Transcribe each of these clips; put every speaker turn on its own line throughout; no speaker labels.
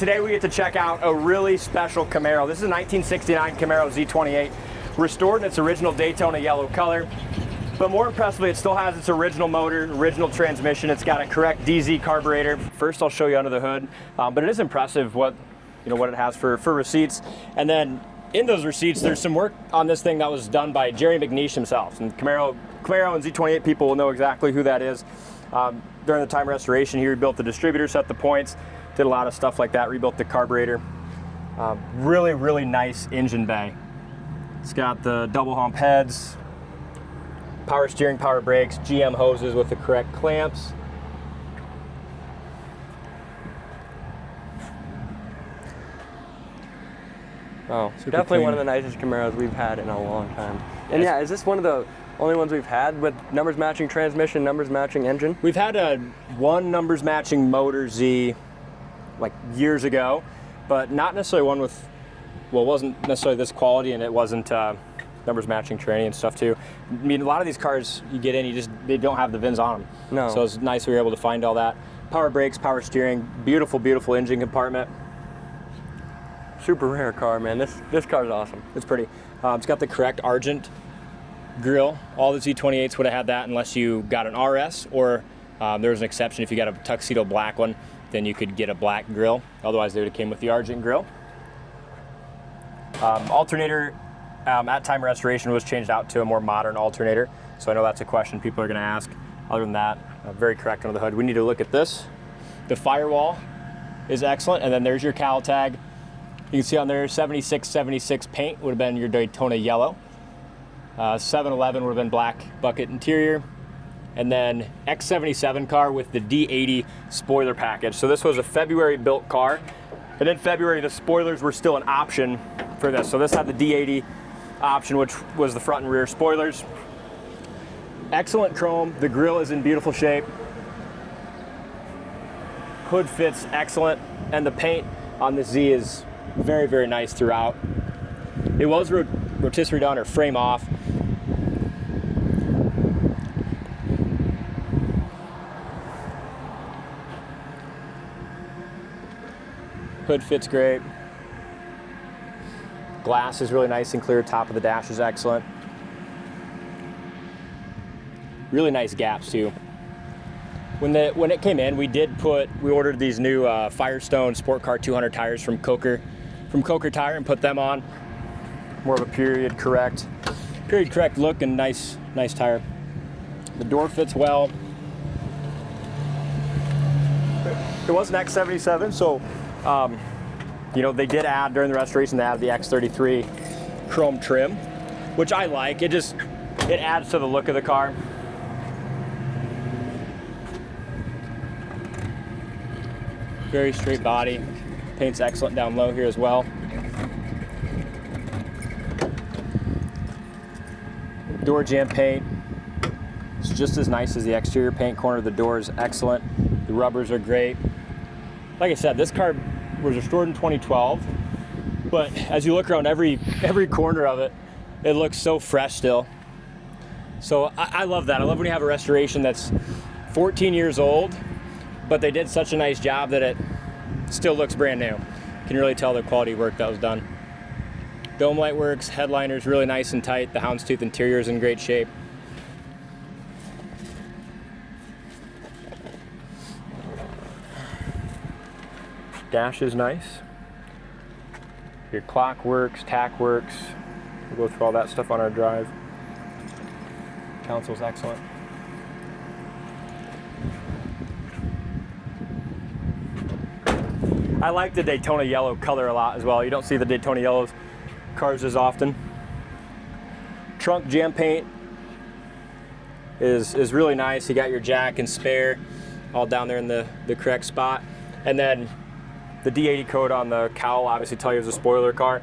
today we get to check out a really special Camaro. This is a 1969 Camaro Z28, restored in its original Daytona yellow color. But more impressively, it still has its original motor, original transmission. It's got a correct DZ carburetor. First, I'll show you under the hood, but it is impressive what it has for receipts. And then in those receipts, there's some work on this thing that was done by Jerry MacNeish himself. And Camaro and Z28 people will know exactly who that is. During the time of restoration, he rebuilt the distributor, set the points, did a lot of stuff like that, rebuilt the carburetor. Really, really nice engine bay. It's got the double hump heads, power steering, power brakes, GM hoses with the correct clamps.
Oh,
Super
definitely
clean.
one of the nicest Camaros we've had in a long time. And yeah, is this one of the only ones we've had with numbers matching transmission, numbers matching engine?
We've had one numbers matching Motor Z like years ago, but not necessarily one with, well, it wasn't necessarily this quality, and it wasn't numbers matching tranny and stuff too. I mean, a lot of these cars you get in, they don't have the VINs on them.
No.
So it's nice we were able to find all that. Power brakes, power steering, beautiful, beautiful engine compartment.
Super rare car, man. This car's awesome.
It's pretty. It's got the correct Argent grille. All the Z28s would have had that unless you got an RS, or there was an exception. If you got a tuxedo black one, then you could get a black grille. Otherwise, they would have came with the Argent grille. Alternator, at time of restoration, was changed out to a more modern alternator. So I know that's a question people are going to ask. Other than that, very correct under the hood. We need to look at this. The firewall is excellent, and then there's your cal tag. You can see on there 76 paint would have been your Daytona yellow. 711 would have been black bucket interior. And then X77 car with the D80 spoiler package. So this was a February built car. And in February, the spoilers were still an option for this. So this had the D80 option, which was the front and rear spoilers. Excellent chrome. The grille is in beautiful shape. Hood fits excellent. And the paint on the Z is very, very nice throughout. It was rotisserie done or frame off. Hood fits great. Glass is really nice and clear. Top of the dash is excellent. Really nice gaps too. When it came in, we ordered these new Firestone Sport Car 200 tires from Coker Tire and put them on. More of a period correct look and nice tire. The door fits well. It was an X77, so they did add during the restoration. They added the X33 chrome trim, which I like. It adds to the look of the car. Very straight body. Paint's excellent down low here as well. Door jamb paint. It's just as nice as the exterior paint. Corner of the door is excellent. The rubbers are great. Like I said, this car was restored in 2012, but as you look around every corner of it, it looks so fresh still. So I love that. I love when you have a restoration that's 14 years old, but they did such a nice job that it still looks brand new. You can really tell the quality work that was done. Dome light works, headliner's really nice and tight. The Houndstooth interior is in great shape. Dash is nice. Your clock works, tack works. We'll go through all that stuff on our drive. Console's excellent. I like the Daytona yellow color a lot as well. You don't see the Daytona yellows cars as often. Trunk jam paint is really nice. You got your jack and spare all down there in the correct spot. And then the D80 code on the cowl obviously tell you it's a spoiler car,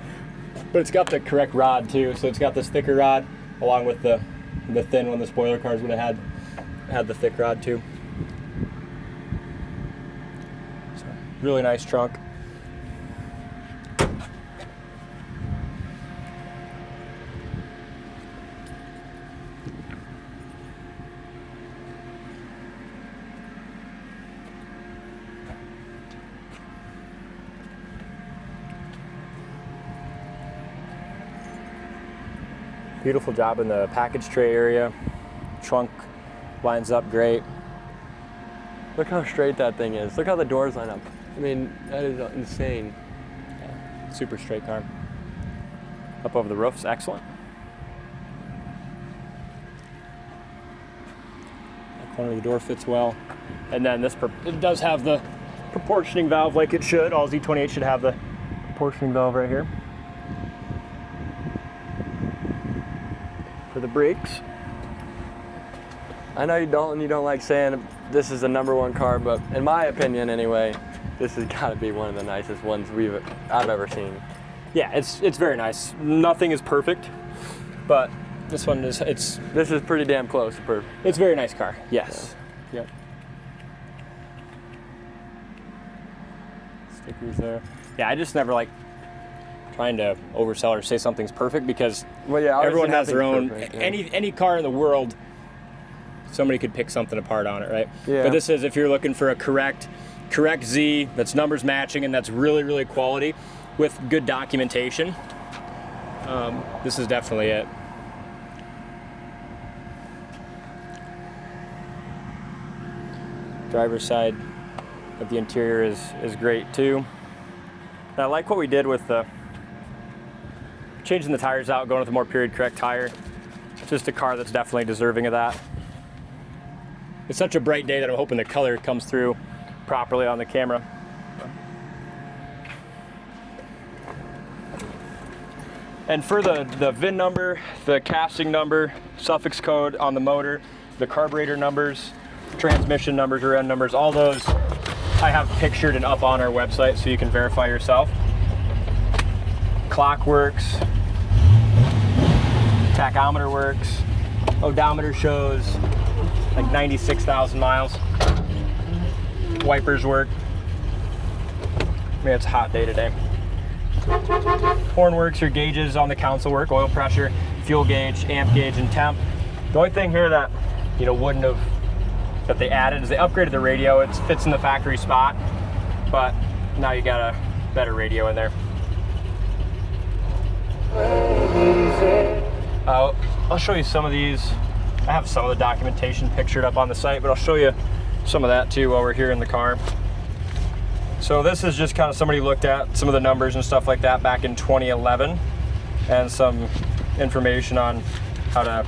but it's got the correct rod too. So it's got this thicker rod along with the thin one. The spoiler cars would have had the thick rod too. So really nice trunk. Beautiful job in the package tray area. Trunk lines up great.
Look how straight that thing is. Look how the doors line up. I mean, that is insane.
Yeah, super straight car. Up over the roof's excellent. The corner of the door fits well. And then it does have the proportioning valve like it should. All Z28 should have the proportioning valve right here. For the brakes.
I know you don't like saying this is the #1 car, but in my opinion anyway, this has got to be one of the nicest ones I've ever seen.
Yeah, it's very nice. Nothing is perfect, but this one is
This is pretty damn close to perfect.
It's a very nice car. Yes. Yeah. Yep. Stickers there. Yeah, I just never like trying to oversell or say something's perfect because everyone has their own. Perfect, yeah. Any car in the world, somebody could pick something apart on it, right?
Yeah.
But this is if you're looking for a correct Z that's numbers matching and that's really, really quality with good documentation. This is definitely it. Driver's side of the interior is great too. And I like what we did with the changing the tires out, going with a more period correct tire. It's just a car that's definitely deserving of that. It's such a bright day that I'm hoping the color comes through properly on the camera. And for the VIN number, the casting number, suffix code on the motor, the carburetor numbers, transmission numbers, rear end numbers, all those I have pictured and up on our website so you can verify yourself. Clock works, tachometer works, odometer shows like 96,000 miles. Wipers work. I mean, it's a hot day today. Horn works, your gauges on the console work, oil pressure, fuel gauge, amp gauge, and temp. The only thing here that that they added is they upgraded the radio. It fits in the factory spot, but now you got a better radio in there. I'll show you some of these. I have some of the documentation pictured up on the site, but I'll show you some of that too while we're here in the car. So this is just kind of somebody looked at some of the numbers and stuff like that back in 2011 and some information on how to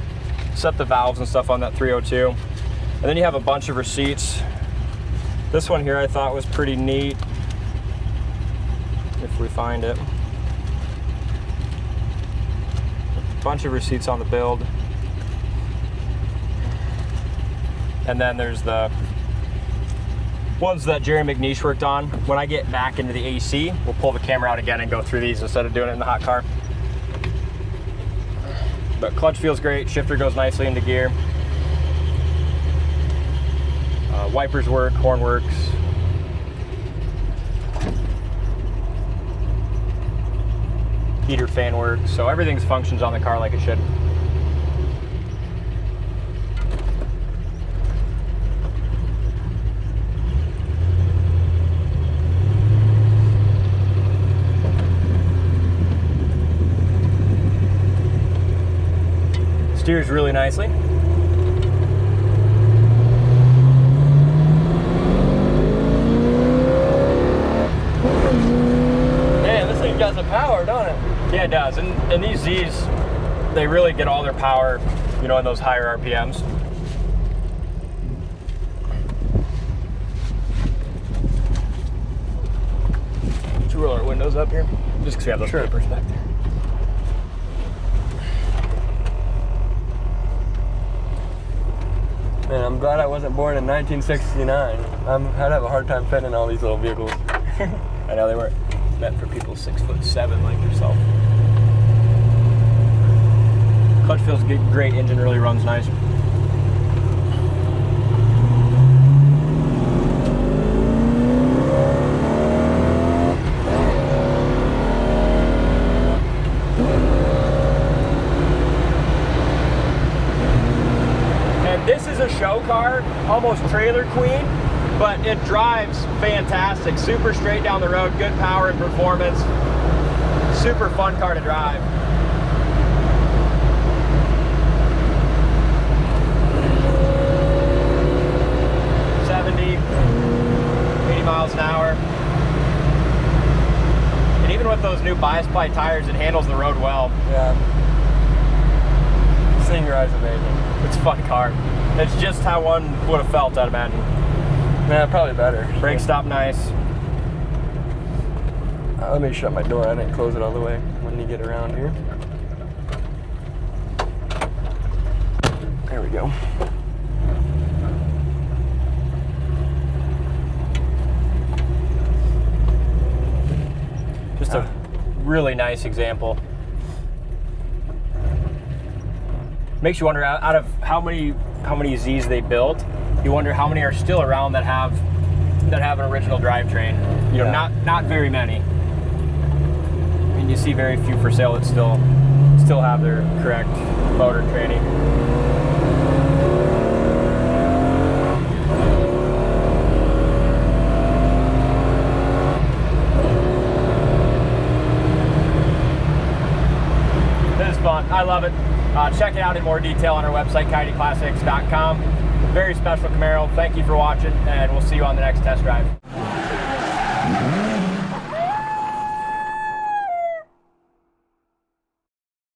set the valves and stuff on that 302. And then you have a bunch of receipts. This one here I thought was pretty neat, if we find it. A bunch of receipts on the build. And then there's the ones that Jerry MacNeish worked on. When I get back into the AC, we'll pull the camera out again and go through these instead of doing it in the hot car. But clutch feels great, shifter goes nicely into gear. Wipers work, horn works. Heater fan works, so everything's functions on the car like it should. Steers really nicely.
Man, this thing got some power, don't it?
Yeah, it does. And these Z's, they really get all their power, in those higher RPMs. Let's roll our windows up here, just because we have those papers back there.
Man, I'm glad I wasn't born in 1969. I'd have a hard time fitting in all these little vehicles.
I know they weren't meant for people 6'7" like yourself. Clutch feels good, great, engine really runs nice. This is a show car, almost trailer queen, but it drives fantastic. Super straight down the road, good power and performance. Super fun car to drive. 90 miles an hour. And even with those new bias ply tires, it handles the road well.
Yeah. This thing rides amazing.
It's a fun car. It's just how one would have felt, I'd imagine.
Yeah, probably better.
Brake stop nice.
Let me shut my door. I didn't close it all the way when you get around here. There we go.
Just a really nice example. Makes you wonder, out of how many Zs they built, you wonder how many are still around that have an original drivetrain. You know,
Yeah.
not very many. I mean, you see very few for sale that still have their correct motor training. This is fun. I love it. Check it out in more detail on our website, coyoteclassics.com. Very special Camaro. Thank you for watching, and we'll see you on the next test drive.